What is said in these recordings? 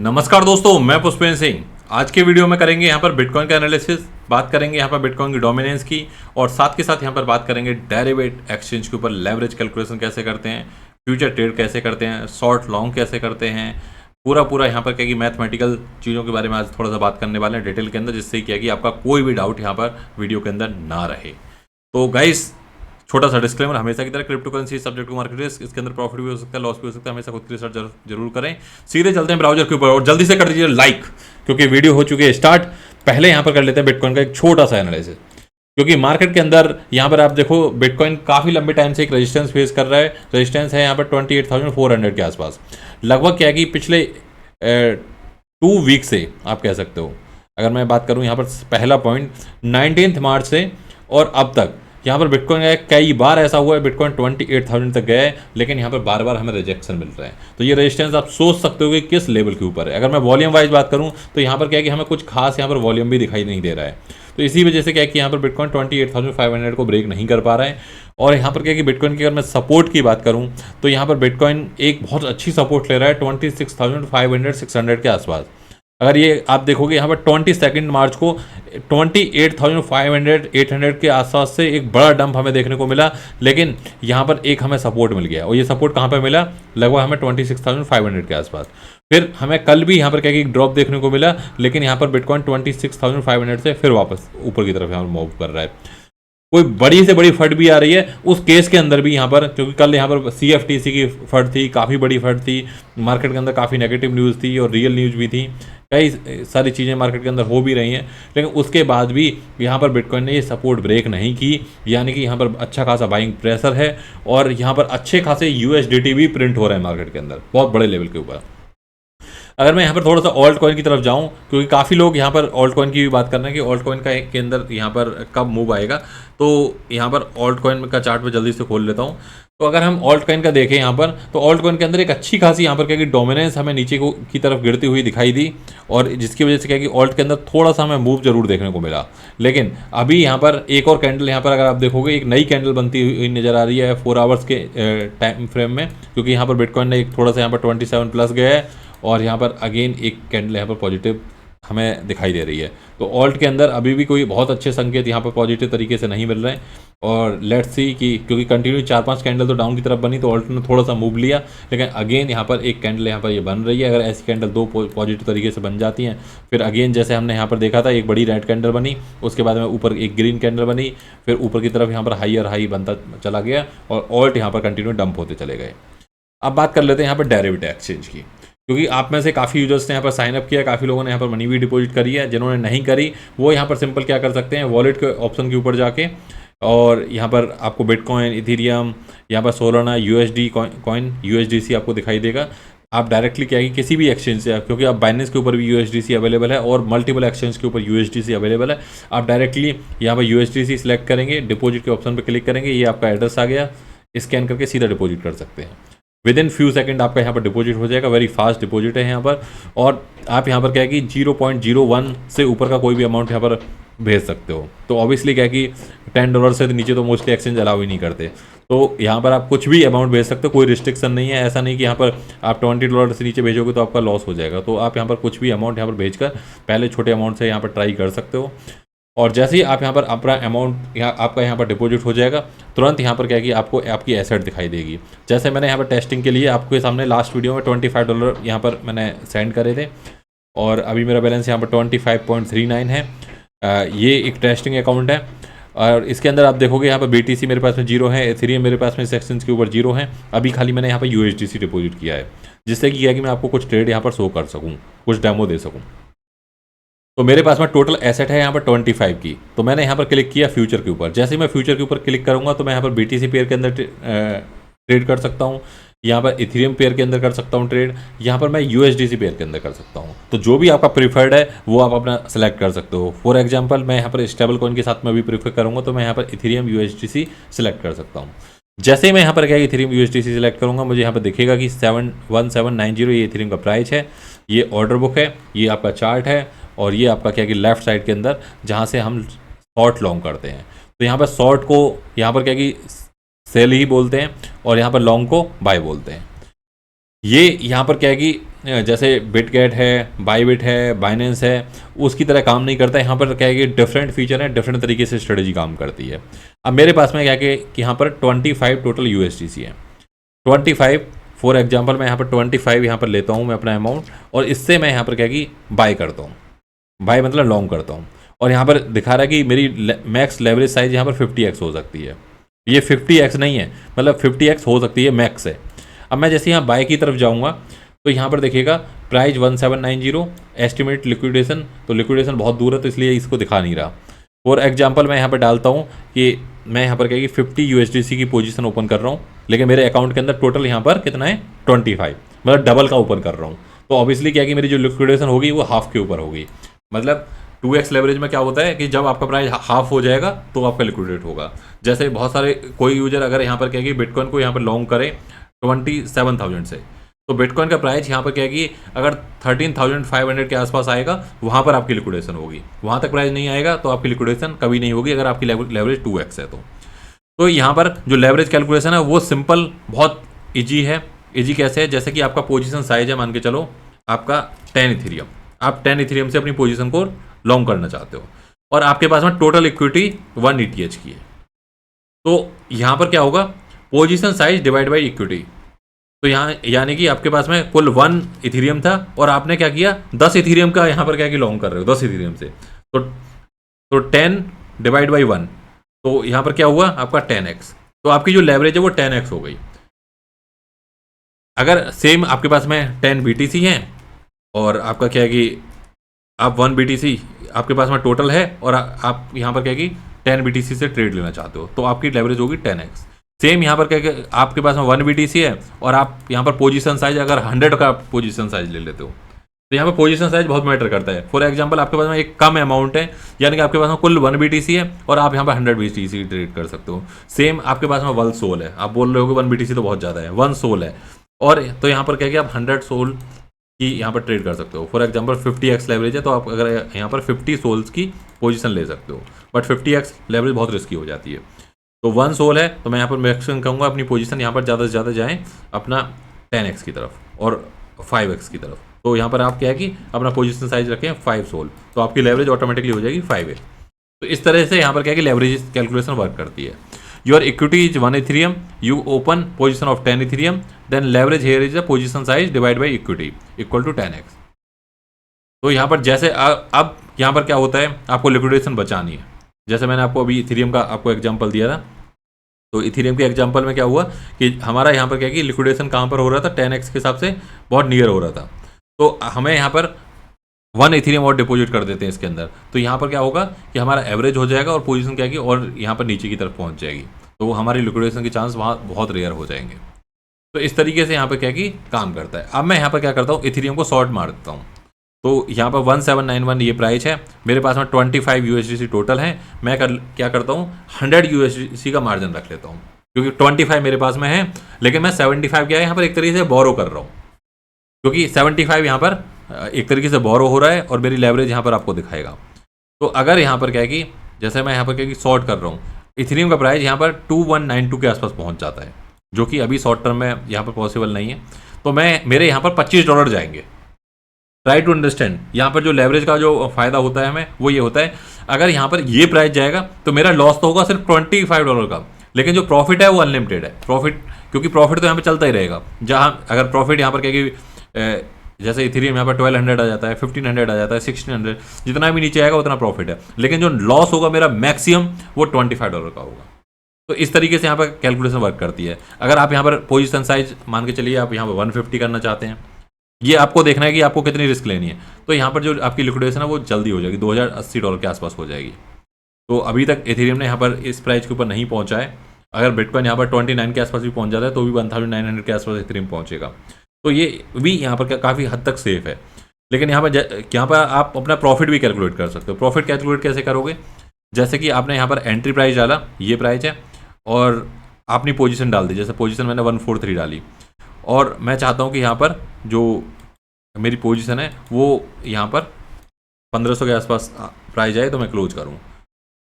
नमस्कार दोस्तों, मैं पुष्पेंद्र सिंह। आज के वीडियो में करेंगे यहाँ पर बिटकॉइन का एनालिसिस, बात करेंगे यहाँ पर बिटकॉइन की डोमिनेंस की, और साथ के साथ यहाँ पर बात करेंगे डेरिवेट एक्सचेंज के ऊपर लेवरेज कैलकुलेशन कैसे करते हैं, फ्यूचर ट्रेड कैसे करते हैं, शॉर्ट लॉन्ग कैसे करते हैं, पूरा यहाँ पर क्या कि मैथमेटिकल चीज़ों के बारे में आज थोड़ा सा बात करने वाले हैं डिटेल के अंदर, जिससे क्या कि आपका कोई भी डाउट यहाँ पर वीडियो के अंदर ना रहे। तो गाइस, छोटा सा डिस्क्लेमर, हमेशा की तरह crypto currency subject to market risk, इसके अंदर प्रॉफिट भी हो सकता है, लॉस भी हो सकता है, हमेशा खुद की रिसर्च जरूर करें। सीधे चलते हैं ब्राउजर के ऊपर और जल्दी से कर दीजिए लाइक, क्योंकि वीडियो हो चुकी है स्टार्ट। पहले यहाँ पर कर लेते हैं बिटकॉइन का एक छोटा सा एनालिसिस, क्योंकि मार्केट के अंदर यहाँ पर आप देखो बिटकॉइन काफ़ी लंबे टाइम से एक रेजिस्टेंस फेस कर रहा है। रेजिस्टेंस है यहाँ पर 28,400 के आसपास, लगभग क्या कि पिछले 2 वीक से आप कह सकते हो। अगर मैं बात करूँ यहाँ पर पहला पॉइंट 19 मार्च से और अब तक यहाँ पर बिटकॉइन का कई बार ऐसा हुआ है बिटकॉइन 28,000 तक गया है, लेकिन यहाँ पर बार बार हमें रिजेक्शन मिल रहा है। तो ये रेजिस्टेंस आप सोच सकते हो कि किस लेवल के ऊपर है। अगर मैं वॉल्यूम वाइज बात करूँ तो यहाँ पर क्या है कि हमें कुछ खास यहाँ पर वॉल्यूम भी दिखाई नहीं दे रहा है। तो इसी वजह से क्या है कि यहाँ पर बिटकॉइन 28,500 को ब्रेक नहीं कर पा रहा है। और यहाँ पर क्या है कि बिटकॉइन की अगर मैं सपोर्ट की बात करूँ तो यहाँ पर बिटकॉइन एक बहुत अच्छी सपोर्ट ले रहा है 26,500 के आसपास। अगर ये आप देखोगे यहाँ पर 22 मार्च को 28,500 के आसपास से एक बड़ा डंप हमें देखने को मिला, लेकिन यहाँ पर एक हमें सपोर्ट मिल गया। और ये सपोर्ट कहाँ पर मिला? लगभग हमें 26,500 के आसपास। फिर हमें कल भी यहाँ पर क्या कि ड्रॉप देखने को मिला, लेकिन यहाँ पर बिटकॉइन 26,500 से फिर वापस ऊपर की तरफ यहाँ पर मूव कर रहा है। कोई बड़ी से बड़ी फट भी आ रही है उस केस के अंदर भी यहाँ पर, क्योंकि कल यहाँ पर CFTC की फट थी, काफ़ी बड़ी फट थी, मार्केट के अंदर काफ़ी नेगेटिव न्यूज़ थी और रियल न्यूज़ भी थी, कई सारी चीज़ें मार्केट के अंदर हो भी रही हैं। लेकिन उसके बाद भी यहाँ पर बिटकॉइन ने ये सपोर्ट ब्रेक नहीं की, यानी कि यहाँ पर अच्छा खासा बाइंग प्रेशर है और यहाँ पर अच्छे खासे USDT भी प्रिंट हो रहे हैं मार्केट के अंदर बहुत बड़े लेवल के ऊपर। अगर मैं यहाँ पर थोड़ा सा ऑल्ट कॉइन की तरफ जाऊँ, क्योंकि काफ़ी लोग यहाँ पर ऑल्ट कॉइन की भी बात कर रहे हैं कि ऑल्ट कॉइन का के अंदर यहाँ पर कब मूव आएगा, तो यहाँ पर ऑल्ट कॉइन का चार्ट में जल्दी से खोल लेता हूँ। तो अगर हम ऑल्ट कॉइन का देखें यहाँ पर, तो ऑल्ट कॉइन के अंदर एक अच्छी खासी यहाँ पर क्या कि डोमिनेंस हमें नीचे की तरफ गिरती हुई दिखाई दी, और जिसकी वजह से क्या कि ऑल्ट के अंदर थोड़ा सा हमें मूव जरूर देखने को मिला। लेकिन अभी यहाँ पर एक और कैंडल यहाँ पर अगर आप देखोगे, एक नई कैंडल बनती हुई नजर आ रही है 4 आवर्स के टाइम फ्रेम में, क्योंकि यहाँ पर बिटकॉइन ने एक थोड़ा सा यहाँ पर 27 प्लस गया है और यहाँ पर अगेन एक कैंडल यहाँ पर पॉजिटिव हमें दिखाई दे रही है। तो ऑल्ट के अंदर अभी भी कोई बहुत अच्छे संकेत यहाँ पर पॉजिटिव तरीके से नहीं मिल रहे हैं। और लेट्स सी कि क्योंकि कंटिन्यू 4-5 कैंडल तो डाउन की तरफ बनी, तो ऑल्ट ने थोड़ा सा मूव लिया, लेकिन अगेन यहाँ पर एक कैंडल यहाँ पर ये बन रही है। अगर ऐसी कैंडल 2 पॉजिटिव तरीके से बन जाती हैं, फिर अगेन जैसे हमने यहाँ पर देखा था, एक बड़ी रेड कैंडल बनी, उसके बाद में ऊपर एक ग्रीन कैंडल बनी, फिर ऊपर की तरफ यहाँ पर हाई हाई बनता चला गया और ऑल्ट यहाँ पर कंटिन्यू डंप होते चले गए। अब बात कर लेते हैं यहाँ पर डेरिवेटिव एक्सचेंज की, क्योंकि आप में से काफ़ी यूजर्स ने यहाँ पर साइन अप किया, काफ़ी लोगों ने यहाँ पर मनी भी डिपॉजिट करी है। जिन्होंने नहीं करी वो यहाँ पर सिंपल क्या कर सकते हैं, वॉलेट के ऑप्शन के ऊपर जाके, और यहाँ पर आपको बिटकॉइन, इथेरियम, यहाँ पर सोलाना, USD कॉइन, USDC आपको दिखाई देगा। आप डायरेक्टली क्या है कि किसी भी एक्सचेंज से, क्योंकि आप बाइनेंस के ऊपर भी USDC अवेलेबल है और मल्टीपल एक्सचेंज के ऊपर USDC अवेलेबल है, आप डायरेक्टली यहाँ पर USDC सिलेक्ट करेंगे, डिपॉजिट के ऑप्शन पर क्लिक करेंगे, ये आपका एड्रेस आ गया, स्कैन करके सीधा डिपॉजिट कर सकते हैं। विद इन फ्यू सेकंड आपका यहाँ पर डिपॉजिट हो जाएगा, वेरी फास्ट डिपॉजिट है यहाँ पर। और आप यहाँ पर क्या है कि 0.01 से ऊपर का कोई भी अमाउंट यहाँ पर भेज सकते हो। तो ऑब्वियसली क्या है कि $10 से नीचे तो मोस्टली एक्सचेंज अलाउ ही नहीं करते, तो यहाँ पर आप कुछ भी अमाउंट भेज सकते हो, कोई रिस्ट्रिक्शन नहीं है। ऐसा नहीं कि यहाँ पर आप $20 से नीचे भेजोगे तो आपका लॉस हो जाएगा। तो आप यहाँ पर कुछ भी अमाउंट यहाँ पर भेजकर पहले छोटे अमाउंट से यहाँ पर ट्राई कर सकते हो, और जैसे ही आप यहाँ पर अपना अमाउंट आपका यहाँ पर डिपॉजिट हो जाएगा, तुरंत यहाँ पर क्या है कि आपको आपकी एसेट दिखाई देगी। जैसे मैंने यहाँ पर टेस्टिंग के लिए आपके सामने लास्ट वीडियो में $25 यहाँ पर मैंने सेंड करे थे, और अभी मेरा बैलेंस यहाँ पर 25.39 है। ये एक टेस्टिंग अकाउंट है, और इसके अंदर आप देखोगे यहाँ पर BTC मेरे पास में 0 है, एथेरियम मेरे पास में इस एक्सचेंज के ऊपर 0 है। अभी खाली मैंने यहाँ पर USDC डिपॉजिट किया है, जिससे कि क्या है कि मैं आपको कुछ ट्रेड यहाँ पर शो कर सकूँ, कुछ डेमो दे सकूँ। तो मेरे पास में टोटल एसेट है यहाँ पर 25 की। तो मैंने यहाँ पर क्लिक किया फ्यूचर के ऊपर। जैसे ही मैं फ्यूचर के ऊपर क्लिक करूँगा तो मैं यहाँ पर BTC पेयर के अंदर ट्रेड कर सकता हूँ, यहाँ पर इथेरियम पेयर के अंदर कर सकता हूँ ट्रेड, यहाँ पर मैं USDC पेयर के अंदर कर सकता हूँ। तो जो भी आपका प्रीफर्ड है वो आप अपना सेलेक्ट कर सकते हो। फॉर एग्जांपल मैं यहाँ पर स्टेबल कॉइन के साथ में भी प्रीफर करूँगा, तो मैं यहाँ पर इथेरियम USDC सेलेक्ट कर सकता हूँ। जैसे ही मैं यहाँ पर क्या इथेरियम USDC सेलेक्ट करूँगा, मुझे यहाँ पर दिखेगा कि 71790 ये इथेरियम का प्राइस है, ये ऑर्डर बुक है, ये आपका चार्ट है, और ये आपका क्या कि लेफ्ट साइड के अंदर जहाँ से हम शॉर्ट लॉन्ग करते हैं। तो यहाँ पर शॉर्ट को यहाँ पर क्या कि सेल ही बोलते हैं और यहाँ पर लॉन्ग को बाय बोलते हैं। ये यहाँ पर क्या है कि जैसे बिटगेट है, बाईबिट है, बाइनेंस है, उसकी तरह काम नहीं करता है। यहाँ पर क्या है कि डिफरेंट फीचर है, डिफरेंट तरीके से स्ट्रेटजी काम करती है। अब मेरे पास में क्या है कि यहाँ पर 25 टोटल यूएसडीसी है। 25 फॉर एग्जांपल मैं यहाँ पर 25 यहाँ पर लेता हूँ मैं अपना अमाउंट, और इससे मैं यहाँ पर क्या है कि बाय करता हूँ। बाय मतलब लॉन्ग करता हूँ। और यहाँ पर दिखा रहा है कि मेरी मैक्स लेवरेज साइज यहाँ पर 50x हो सकती है। ये 50x नहीं है, मतलब 50x हो सकती है, मैक्स है। अब मैं जैसे यहाँ बाय की तरफ जाऊँगा तो यहाँ पर देखिएगा प्राइस 1790, एस्टिमेट लिक्विडेशन, तो लिक्विडेशन बहुत दूर है तो इसलिए इसको दिखा नहीं रहा। फॉर एग्जाम्पल मैं यहाँ पर डालता हूँ कि मैं यहाँ पर क्या कि 50 यूएसडीसी की पोजीशन ओपन कर रहा हूँ, लेकिन मेरे अकाउंट के अंदर टोटल यहाँ पर कितना है 25, मतलब डबल का ओपन कर रहा हूँ। तो ऑब्वियसली क्या कि मेरी जो लिक्विडेशन होगी वो हाफ के ऊपर होगी। मतलब 2x लेवरेज में क्या होता है कि जब आपका प्राइस हाफ हो जाएगा तो आपका लिक्विडेट होगा। जैसे बहुत सारे कोई यूजर अगर यहाँ पर क्या कि बिटकॉइन को यहाँ पर लॉन्ग करे 27,000 से, तो बिटकॉइन का प्राइस यहाँ पर क्या है कि अगर 13,500 के आसपास आएगा वहाँ पर आपकी लिक्विडेशन होगी। वहाँ तक प्राइस नहीं आएगा तो आपकी लिक्विडेशन कभी नहीं होगी अगर आपकी लेवरेज 2x है तो यहाँ पर जो लेवरेज कैलकुलेशन है वो सिंपल, बहुत ईजी है। ईजी कैसे है, जैसे कि आपका पोजीशन साइज है, मान के चलो आपका 10 इथेरियम, आप 10 इथेरियम से अपनी पोजीशन को लॉन्ग करना चाहते हो और आपके पास में टोटल इक्विटी 1 ETH की है। तो यहाँ पर क्या होगा, position size divide by equity. तो यहाँ यानी कि आपके पास में कुल 1 इथेरियम था और आपने क्या किया 10 इथेरियम का यहाँ पर क्या कि लॉन्ग कर रहे हो 10 इथेरियम से, तो 10 डिवाइड बाई 1, तो यहाँ पर क्या हुआ आपका 10x। तो आपकी जो लेवरेज है वो 10x हो गई। अगर सेम आपके पास में 10 BTC है और आपका क्या है कि आप 1 BTC आपके पास में टोटल है और आप यहाँ पर क्या है कि 10 BTC से ट्रेड लेना चाहते हो तो आपकी लेवरेज होगी 10x। सेम यहाँ पर क्या है कि आपके पास में 1 BTC है और आप यहाँ पर पोजीशन साइज अगर 100 का पोजीशन साइज ले लेते हो तो यहाँ पर पोजीशन साइज बहुत मैटर करता है। फॉर एग्जांपल आपके पास में एक कम अमाउंट है, यानी कि आपके पास में कुल 1 BTC है और आप यहाँ पर 100 BTC ट्रेड कर सकते हो। सेम आपके पास में 1 सोल है, आप बोल रहे हो कि 1 BTC तो बहुत ज़्यादा है, 1 सोल है, और तो यहाँ पर क्या है कि आप 100 सोल की यहाँ पर ट्रेड कर सकते हो। फॉर एग्जांपल 50x लेवरेज है तो आप अगर यहाँ पर 50 सोल्स की पोजीशन ले सकते हो, बट 50x लेवरेज बहुत रिस्की हो जाती है। तो 1 सोल है तो मैं यहाँ पर मैक्सिमम कहूँगा अपनी पोजीशन यहाँ पर ज़्यादा से ज़्यादा जाएँ अपना 10x की तरफ और 5x की तरफ। तो यहाँ पर आप क्या है कि अपना पोजीशन साइज रखें 5 सोल, तो आपकी लेवरेज ऑटोमेटिकली हो जाएगी 5x। तो इस तरह से यहाँ पर क्या है कि लेवरेज कैलकुलेशन वर्क करती है। Your equity is 1 Ethereum, you open position of 10 Ethereum, then leverage here is the position size divide by equity equal to 10x। तो यहाँ पर जैसे अब यहाँ पर क्या होता है, आपको लिक्विडेशन बचानी है। जैसे मैंने आपको अभी इथेरियम का आपको एग्जांपल दिया था, तो इथेरियम के एग्जांपल में क्या हुआ कि हमारा यहाँ पर क्या कि लिक्विडेशन कहाँ पर हो रहा था, 10x के हिसाब से बहुत नियर हो रहा था। तो हमें यहाँ पर 1 इथेरियम और डिपॉजिट कर देते हैं इसके अंदर, तो यहाँ पर क्या होगा कि हमारा एवरेज हो जाएगा और पोजीशन क्या है कि और यहाँ पर नीचे की तरफ पहुँच जाएगी, तो हमारी लिक्विडेशन के चांस वहाँ बहुत रेयर हो जाएंगे। तो इस तरीके से यहाँ पर क्या है कि काम करता है। अब मैं यहाँ पर क्या करता हूँ, इथेरियम को शॉर्ट मार देता हूँ। तो यहाँ पर 1791 ये प्राइस है, मेरे पास में 25 USDC टोटल है। मैं क्या करता हूँ 100 USDC का मार्जिन रख लेता हूँ, क्योंकि 25 मेरे पास में है, लेकिन मैं 75 क्या है यहाँ पर एक तरीके से बोरो कर रहा हूँ, क्योंकि 75 यहाँ पर एक तरीके से बोरो हो रहा है और मेरी लेवरेज यहाँ पर आपको दिखाएगा। तो अगर यहाँ पर क्या है कि जैसे मैं यहाँ पर क्या है कि शॉर्ट कर रहा हूँ, इथेरियम का प्राइस यहाँ पर 2192 के आसपास पहुँच जाता है, जो कि अभी शॉर्ट टर्म में यहाँ पर पॉसिबल नहीं है। तो मेरे यहाँ पर $25 जाएंगे। ट्राई टू अंडरस्टैंड, यहाँ पर जो लेवरेज का जो फायदा होता है हमें वो ये होता है, अगर यहाँ पर ये प्राइस जाएगा तो मेरा लॉस तो होगा सिर्फ $25 का, लेकिन जो प्रॉफिट है वो अनलिमिटेड है। प्रॉफिट, क्योंकि प्रॉफिट तो यहाँ पे चलता ही रहेगा। जहाँ अगर प्रॉफिट यहाँ पर क्या कि जैसे इथेरियम यहाँ पर 1200 आ जाता है, 1500 आ जाता है, 1600, जितना भी नीचे आएगा उतना प्रॉफिट है, लेकिन जो लॉस होगा मेरा मैक्सिमम वो $25 का होगा। तो इस तरीके से यहाँ पर कैलकुलेशन वर्क करती है। अगर आप यहाँ पर पोजीशन साइज मान के चलिए आप यहाँ पर 150 करना चाहते हैं, ये आपको देखना है कि आपको कितनी रिस्क लेनी है, तो यहाँ पर जो आपकी लिक्विडेशन है वो जल्दी हो जाएगी, $2080 के आसपास हो जाएगी। तो अभी तक इथेरियम ने यहाँ पर इस प्राइस के ऊपर नहीं पहुँचा है। अगर बिटकॉइन यहाँ पर 29 के आसपास भी पहुँच जाता है तो भी 1900 के आसपास इथेरियम पहुँचेगा। तो ये भी यहाँ पर काफ़ी हद तक सेफ है। लेकिन यहाँ पर आप अपना प्रॉफिट भी कैलकुलेट कर सकते हो। प्रॉफिट कैलकुलेट कैसे करोगे, जैसे कि आपने यहाँ पर एंट्री प्राइस डाला, ये प्राइस है, और आपने पोजीशन डाल दी, जैसे पोजीशन मैंने 143 डाली, और मैं चाहता हूँ कि यहाँ पर जो मेरी पोजीशन है वो यहाँ पर 1500 के आसपास प्राइस आए तो मैं क्लोज करूँ।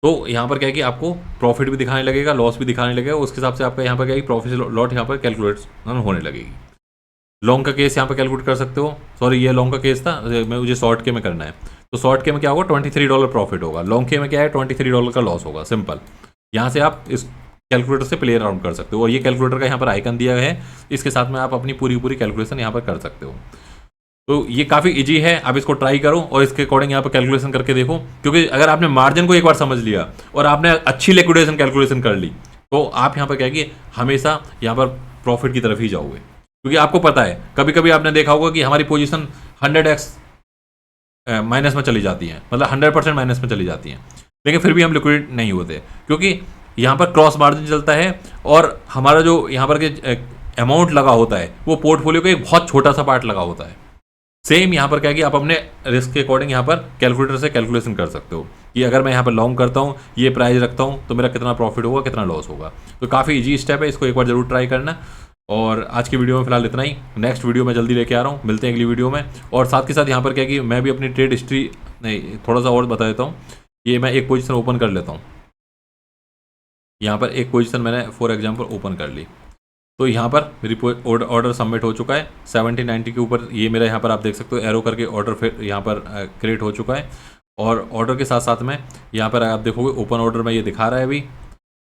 तो यहाँ पर क्या है कि आपको प्रॉफिट भी दिखाने लगेगा, लॉस भी दिखाने लगेगा, उसके हिसाब से आपका यहाँ पर क्या है कि प्रॉफिट लॉट यहाँ पर कैलकुलेट होने लगेगी। लॉन्ग का केस यहाँ पर कैलकुलेट कर सकते हो। सॉरी ये लॉन्ग का केस था, मुझे शॉर्ट के में करना है। तो शॉर्ट के में क्या होगा, $23 प्रॉफिट होगा, लॉन्ग के में क्या है, $23 का लॉस होगा। सिंपल, यहाँ से आप इस कैलकुलेटर से प्ले अराउंड कर सकते हो। और ये कैलकुलेटर का यहाँ पर आइकन दिया गया है, इसके साथ में आप अपनी पूरी पूरी कैलकुलेशन यहाँ पर कर सकते हो। तो ये काफ़ी इजी है, आप इसको ट्राई करो और इसके अकॉर्डिंग यहाँ पर कैलकुलेशन करके देखो। क्योंकि अगर आपने मार्जिन को एक बार समझ लिया और आपने अच्छी लिक्विडेशन कैलकुलेशन कर ली, तो आप यहाँ पर क्या कि हमेशा यहाँ पर प्रॉफिट की तरफ ही जाओगे। क्योंकि आपको पता है, कभी कभी आपने देखा होगा कि हमारी पोजीशन 100x माइनस में चली जाती है, मतलब 100% माइनस में चली जाती है, लेकिन फिर भी हम लिक्विडेट नहीं होते, क्योंकि यहाँ पर क्रॉस मार्जिन चलता है और हमारा जो यहाँ पर के अमाउंट लगा होता है वो पोर्टफोलियो का एक बहुत छोटा सा पार्ट लगा होता है। सेम यहाँ पर क्या है कि आप अपने रिस्क के अकॉर्डिंग यहाँ पर कैलकुलेटर से कैलकुलेशन कर सकते हो कि अगर मैं यहाँ पर लॉन्ग करता हूँ, ये प्राइस रखता हूँ, तो मेरा कितना प्रॉफिट होगा, कितना लॉस होगा। तो काफ़ी इजी स्टेप है, इसको एक बार जरूर ट्राई करना। और आज की वीडियो में फिलहाल इतना ही, नेक्स्ट वीडियो में जल्दी लेके आ रहा हूँ, मिलते हैं अगली वीडियो में। और साथ के साथ यहाँ पर क्या कि मैं भी अपनी ट्रेड हिस्ट्री नहीं थोड़ा सा और बता देता हूँ। ये मैं एक पोजीशन ओपन कर लेता हूँ, यहाँ पर एक पोजीशन मैंने फॉर एग्जांपल ओपन कर ली, तो यहाँ पर मेरी ऑर्डर सबमिट हो चुका है 1790 के ऊपर। ये मेरा यहाँ पर आप देख सकते हो एरो करके ऑर्डर फिर यहाँ पर क्रिएट हो चुका है। और ऑर्डर के साथ साथ में यहाँ पर आप देखोगे ओपन ऑर्डर में ये दिखा रहा है अभी,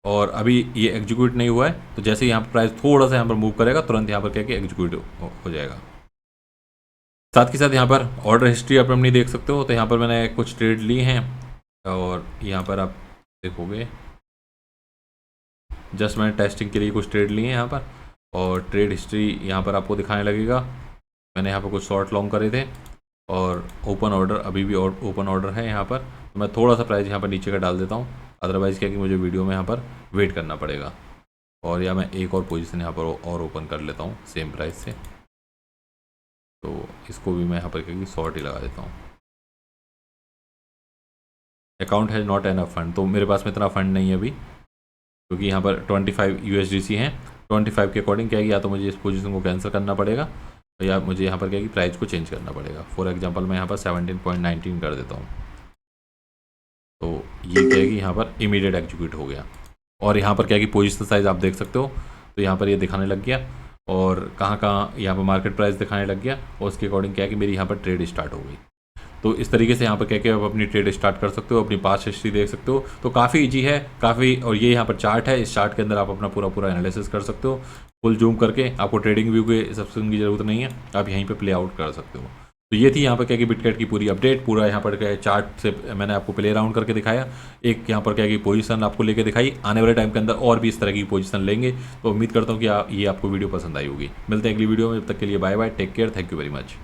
और अभी ये एग्जीक्यूट नहीं हुआ है। तो जैसे यहाँ पर प्राइस थोड़ा सा यहाँ पर मूव करेगा, तुरंत यहाँ पर क्या कि एग्जीक्यूट हो जाएगा। साथ के साथ यहाँ पर ऑर्डर हिस्ट्री आप अपनी देख सकते हो। तो यहाँ पर मैंने कुछ ट्रेड लिए हैं और यहाँ पर आप देखोगे जस्ट मैंने टेस्टिंग के लिए कुछ ट्रेड लिए हैं यहाँ पर, और ट्रेड हिस्ट्री यहाँ पर आपको दिखाने लगेगा। मैंने यहाँ पर कुछ शॉर्ट लॉन्ग करे थे और ओपन ऑर्डर अभी भी ओपन ऑर्डर है यहाँ पर। तो मैं थोड़ा सा प्राइस यहाँ पर नीचे का डाल देता हूँ, अदरवाइज़ क्या कि मुझे वीडियो में यहाँ पर वेट करना पड़ेगा। और या मैं एक और पोजीशन यहाँ पर और ओपन कर लेता हूँ सेम प्राइस से, तो इसको भी मैं यहाँ पर क्या कि शॉर्ट ही लगा देता हूँ। अकाउंट है नॉट एनफ फंड, तो मेरे पास में इतना फंड नहीं है अभी, क्योंकि यहाँ पर 25 USDC हैं। 25 के अकॉर्डिंग क्या है, या तो मुझे इस पोजीशन को कैंसिल करना पड़ेगा या मुझे यहाँ पर क्या है कि प्राइस को चेंज करना पड़ेगा। फॉर एग्जांपल मैं यहाँ पर 17.19 कर देता हूँ, तो ये क्या है कि यहाँ पर इमीडिएट एग्जीक्यूट हो गया। और यहाँ पर क्या है कि पोजीशन साइज़ आप देख सकते हो, तो यहाँ पर ये दिखाने लग गया और कहाँ कहाँ यहाँ पर मार्केट प्राइस दिखाने लग गया, और उसके अकॉर्डिंग क्या है कि मेरी यहाँ पर ट्रेड स्टार्ट हो गई। तो इस तरीके से यहाँ पर क्या क्या आप अपनी ट्रेड स्टार्ट कर सकते हो, अपनी पास्ट हिस्ट्री देख सकते हो। तो काफ़ी इजी है काफ़ी। और ये यहाँ पर चार्ट है, इस चार्ट के अंदर आप अपना पूरा एनालिसिस कर सकते हो फुल जूम करके। आपको ट्रेडिंग व्यू के सब्सक्रिप्शन की ज़रूरत नहीं है, आप यहीं पे प्ले आउट कर सकते हो। तो ये थी यहाँ पर क्या कि बिटकॉइन की पूरी अपडेट, पूरा यहाँ पर क्या चार्ट से मैंने आपको प्ले अराउंड करके दिखाया। एक यहाँ पर क्या कि पोजीशन आपको लेके दिखाई, आने वाले टाइम के अंदर और भी इस तरह की पोजीशन लेंगे। तो उम्मीद करता हूँ कि ये आपको वीडियो पसंद आई होगी। मिलते हैं अगली वीडियो में, जब तक के लिए bye bye, take care, thank you very much.